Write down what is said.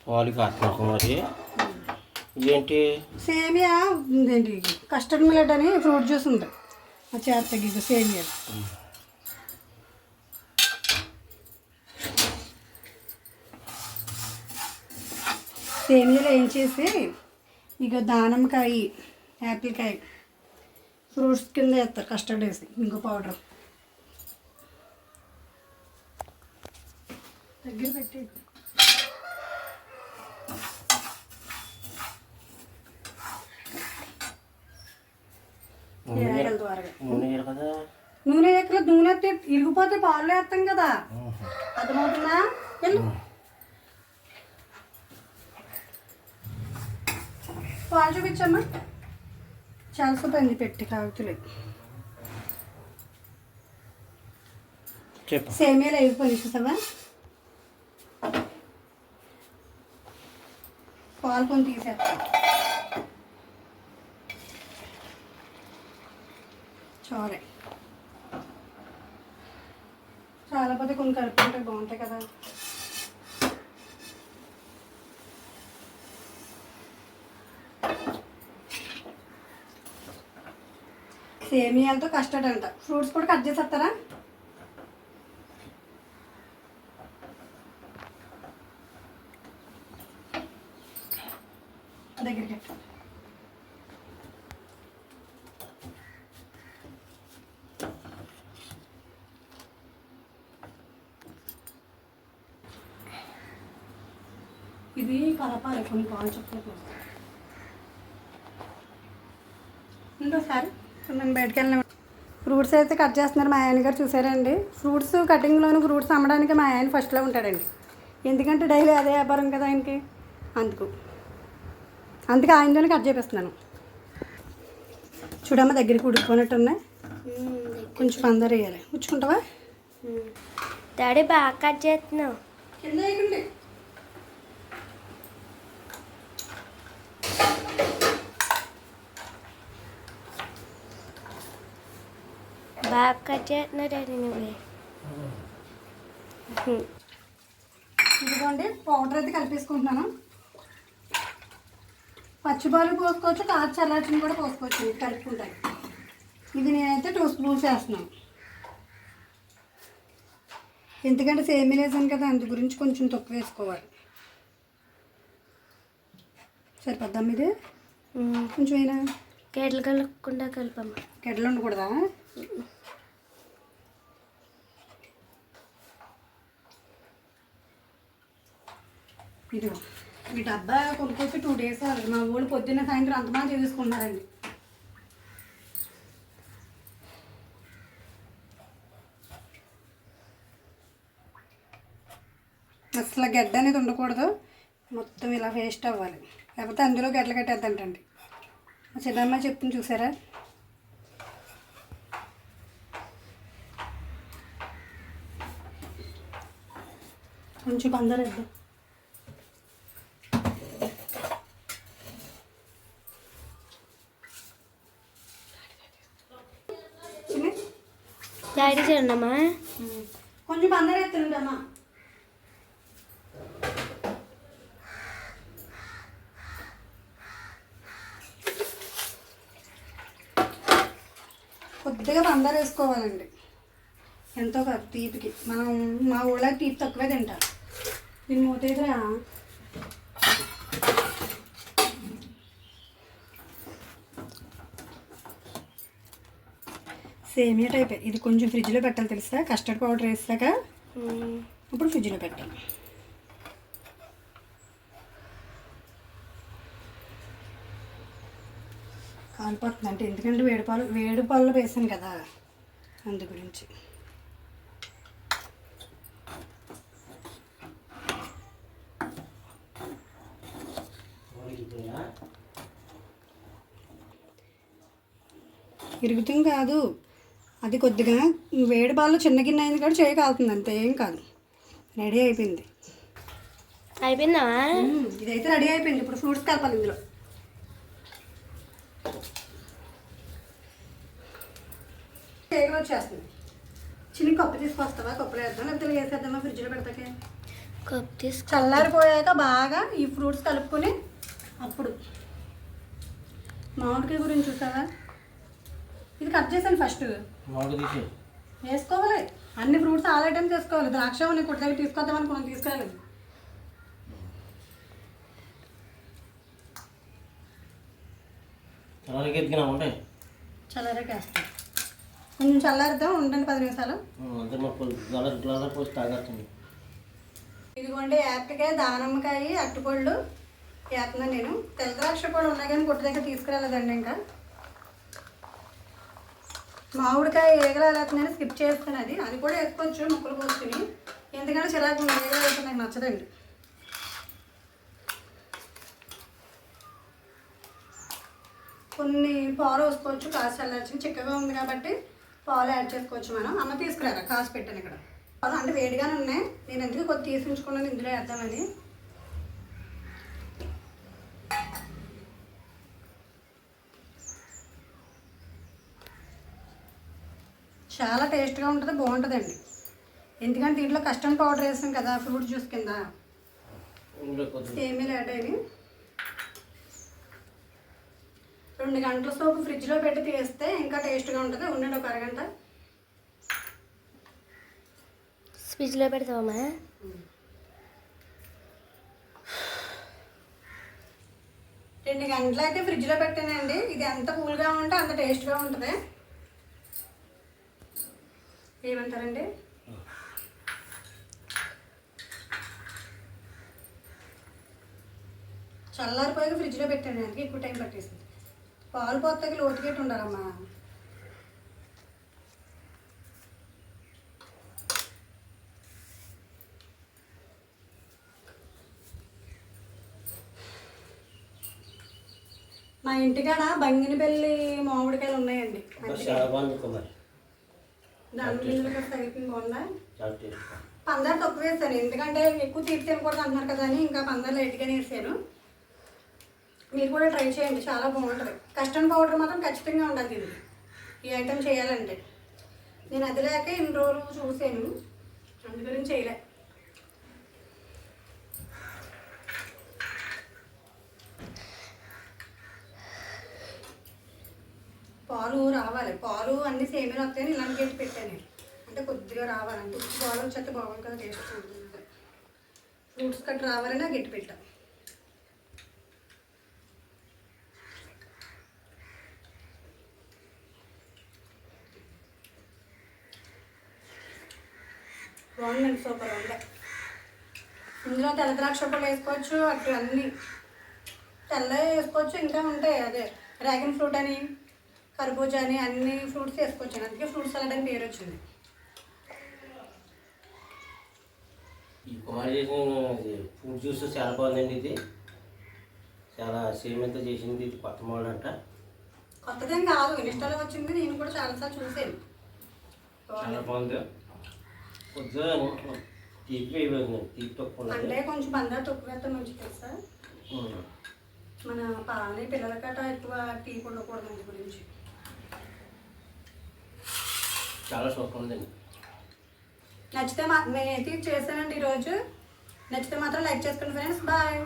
పాలు కాస్తున్నాం మరి ఏంటి సేమియా ఉందేంటి కస్టర్డ్ మిల్లెట్ అని ఫ్రూట్ జ్యూస్ ఉంది ఆ చేత ఇది సేమియా సేమియాలో ఏం చేసి ఇక దానిమ్మకాయ యాపిల్కాయ ఫ్రూట్స్ కింద వేస్తారు కస్టర్డ్ వేసి ఇంకో పౌడర్ దగ్గర పెట్టి నూనె ఎక్కల నూనె ఎత్తే ఇరిగిపోతే పాలు వేస్తాం కదా అర్థమవుతుందా పాలు చూపించమ్మా చాలా సూపర్ పెట్టి కాగుతులేదు సేమియాలు అయిపోయి చూసావా పాలు కొని తీసేస్తా చాలే చాలా పోతే కొన్ని కలుపుకుంటే బాగుంటాయి కదా సేమియాలతో కస్టర్డ్ అంట ఫ్రూట్స్ కూడా కట్ చేసేస్తారా దగ్గరికి ఇది కలపాలి కొన్ని పాలు చొప్పున ఇంకోసారి మేము బయటకు వెళ్ళిన ఫ్రూట్స్ అయితే కట్ చేస్తున్నారు మా ఆయన గారు చూసారండి ఫ్రూట్స్ కటింగ్లోను ఫ్రూట్స్ అమ్మడానికి మా ఆయన ఫస్ట్లో ఉంటాడండి ఎందుకంటే డైలీ అదే వ్యాపారం కదా ఆయనకి అందుకే ఆయనతోనే కట్ చేపిస్తున్నాను చూడమ్మ దగ్గరికి ఉడుకున్నట్టు ఉన్నాయి కొంచెం పందరు వేయాలి ఉచ్చుకుంటావా డాడీ బాగా కట్ చేస్తున్నావు కింద వేయకండి బాగా కట్ చేస్తున్నా డాడీ నువ్వే ఇదిగోండి పౌడర్ అయితే కలిపేసుకుంటున్నాను పచ్చిపాలు పోసుకోవచ్చు కాచి చల్లార్చిన కూడా పోసుకోవచ్చు కలుపుకుంటాను ఇది నేనైతే 2 స్పూన్స్ వేస్తున్నాను ఎందుకంటే సేమియా వేసాను కదా అందు గురించి కొంచెం తక్కువ వేసుకోవాలి సరిపోద్దాం ఇది కొంచెం అయినా గడ్డలు కలపకుండా కలపమ్మ గడ్డలు ఉండకూడదా ఇది ఈ డబ్బా కొనుక్కొచ్చి 2 days మా ఊళ్ళు పొద్దున్న సాయంత్రం అంతమంది చేసుకుంటున్నారండి అసలు గడ్డ అనేది ఉండకూడదు మొత్తం ఇలా వేస్ట్ అవ్వాలి లేకపోతే అందులో గడ్డలు కట్టేద్దంటండి మా చిన్నమ్మ చెప్తుంది చూసారా కొంచెం పందరు వేద్దాం డాడీ చూడమ్మా కొంచెం పందరు వేస్తుండమ్మా కొద్దిగా పందరు వేసుకోవాలండి ఎంతో కాదు తీపికి మనం మా ఊళ్ళో తీపి తక్కువే తింటారు దీని మూత దగ్గర సేమియా టైప్ ఇది కొంచెం ఫ్రిడ్జ్లో పెట్టాలి తెలుసా కస్టర్డ్ పౌడర్ వేసాక ఇప్పుడు ఫ్రిడ్జ్లో పెట్టాలి కాలిపోతుంది అంటే ఎందుకంటే వేడి పాలలో వేసాను కదా అందు గురించి ఇరుగుతుంది కాదు అది కొద్దిగా వేడి పాలలో చిన్న గిన్నె అయింది కూడా చేయి కాలుతుంది అంతే ఏం కాదు రెడీ అయిపోయింది అయిపోయిందా ఇదైతే రెడీ అయిపోయింది ఇప్పుడు ఫ్రూట్స్ కలపాలి ఇందులో కేక్ వచ్చేస్తుంది చిన్న కప్పు తీసుకొస్తావా కప్పులో వేద్దాం లేకపోతే వేసేద్దామా ఫ్రిడ్జ్లో పెడతాకే కప్ తీసుకో. చల్లారిపోయాక బాగా ఈ ఫ్రూట్స్ కలుపుకొని అప్పుడు మామిడికాయ గురించి చూసావా, ఇది కట్ చేశాను ఫస్ట్ మామిడి తీసి వేసుకోవాలి. అన్ని ఫ్రూట్స్ ఆల్ ఐటమ్స్ వేసుకోవాలి. ద్రాక్ష ఉన్నాయి కొట్టి దగ్గర తీసుకొద్దాం అనుకున్నాం, తీసుకురాలేదు. చల్లరికి ఎత్తుకున్నా ఉంటాయి. చల్లారాక వేస్తాం. కొంచెం చల్లారిద్దాం, ఉండండి 10 నిమిషాలు. అంతే మాకు గ్లాస్ పోసి తాగేస్తుంది. ఇదిగోండి యాపికాయ, దానిమ్మకాయ, అట్టుపళ్ళు వేస్తున్నాను నేను. తెల్ల ద్రాక్ష కూడా ఉన్నాయి కానీ కొట్టి దగ్గర తీసుకురాలేదండి. ఇంకా మామిడికాయ ఏగలు వేస్తున్నాను, స్కిప్ చేస్తాను. అది కూడా వేసుకోవచ్చు ముక్కలు పోసుకుని, ఎందుకంటే చిరాకు ఏగలు వేస్తే నాకు నచ్చదండి. కొన్ని పాలు వేసుకోవచ్చు, కాసు చల్లార్చి చిక్కగా ఉంది కాబట్టి పాలు యాడ్ చేసుకోవచ్చు. మనం అమ్మ తీసుకురారా, కాసు పెట్టాను ఇక్కడ. పాలు అంటే వేడిగానే ఉన్నాయి, నేను ఎందుకు కొద్ది తీసించుకున్నాను ఇందులో వేద్దామని. చాలా టేస్ట్గా ఉంటుంది, బాగుంటుందండి. ఎందుకంటే దీంట్లో కస్టర్డ్ పౌడర్ వేసాం కదా ఫ్రూట్ జ్యూస్ కింద, సేమీలు యాడ్ అయ్యి. 2 గంటల సోపు ఫ్రిడ్జ్లో పెట్టి తీస్తే ఇంకా టేస్ట్గా ఉంటుంది. ఉండండి ఒక అరగంట. ఫ్రిడ్జ్లో పెడతామా? 2 గంటలు అయితే ఫ్రిడ్జ్లో పెట్టానండి. ఇది ఎంత కూల్గా ఉంటే అంత టేస్ట్గా ఉంటుంది. ఏమంటారండి? చల్లారిపోయాక ఫ్రిడ్జ్లో పెట్టాను, అందుకే ఎక్కువ టైం పట్టేసింది. పాలు పోతాకి లోతుకెట్టి ఉండాలమ్మా. మా ఇంటికాడ బంగినపల్లి మామిడికాయలు ఉన్నాయండి. దాని గింజలు కూడా తగ్గుతుంది, బాగుందా? పందారు తక్కువ వేసాను, ఎందుకంటే ఎక్కువ తీపి తినకూడదు అంటున్నారు కదా అని ఇంకా పందారు లైట్గానే వేసాను. మీరు కూడా ట్రై చేయండి, చాలా బాగుంటుంది. కస్టర్డ్ పౌడర్ మాత్రం ఖచ్చితంగా ఉండాలి దీనికి, ఈ ఐటెం చేయాలంటే. నేను అది లేక ఇన్ని రోజులు చూసాను, అందు గురించి చేయలే. పాలు రావాలి, పాలు అన్ని సేమీలు వస్తాయని ఇలాంటి గట్టి పెట్టాను నేను. అంటే కొద్దిగా రావాలంటే పాలు వచ్చేస్తే బాగుంది కదా, టేస్ట్ ఉంటుంది. ఫ్రూట్స్ కట్ రావాలని ఆ గట్టి పెట్టాను. బాగుందండి, సూపర్ ఉంది. ఇందులో తెల్ల ద్రాక్ష పళ్ళు వేసుకోవచ్చు, అటు అన్నీ తెల్ల వేసుకోవచ్చు. ఇంకా ఉంటాయి, అదే డ్రాగన్ ఫ్రూట్ అని, కర్బూజా అని అన్ని ఫ్రూట్స్ వేసుకోవచ్చు. అందుకే ఫ్రూట్ సలాడ్ అని పేరు వచ్చింది. ఈ కుమారి చేసిన ఫ్రూట్ జ్యూస్ చాలా బాగుందండి. ఇది చాలా సేమియాతో చేసింది, ఇది కొత్త మోడల్ అంట. కొత్తదేం కాదు, ఇన్స్టాలో వచ్చింది, నేను కూడా చాలాసార్లు చూసాను. చాలా బాగుంది. కొద్దిగా తీపి అయిపోతుంది, తీపి తక్కువ. అంటే కొంచెం పందారు తక్కువ వేస్తే మంచిది కదా సార్. మన పాలని పిల్లల కట్ట ఎక్కువ తీపి ఉండకూడదు, అందు గురించి. చాలా సూపర్ ఉందండి. నచ్చితే నేనైతే చేశానండి ఈరోజు. నచ్చితే మాత్రం లైక్ చేసుకోండి ఫ్రెండ్స్. బాయ్.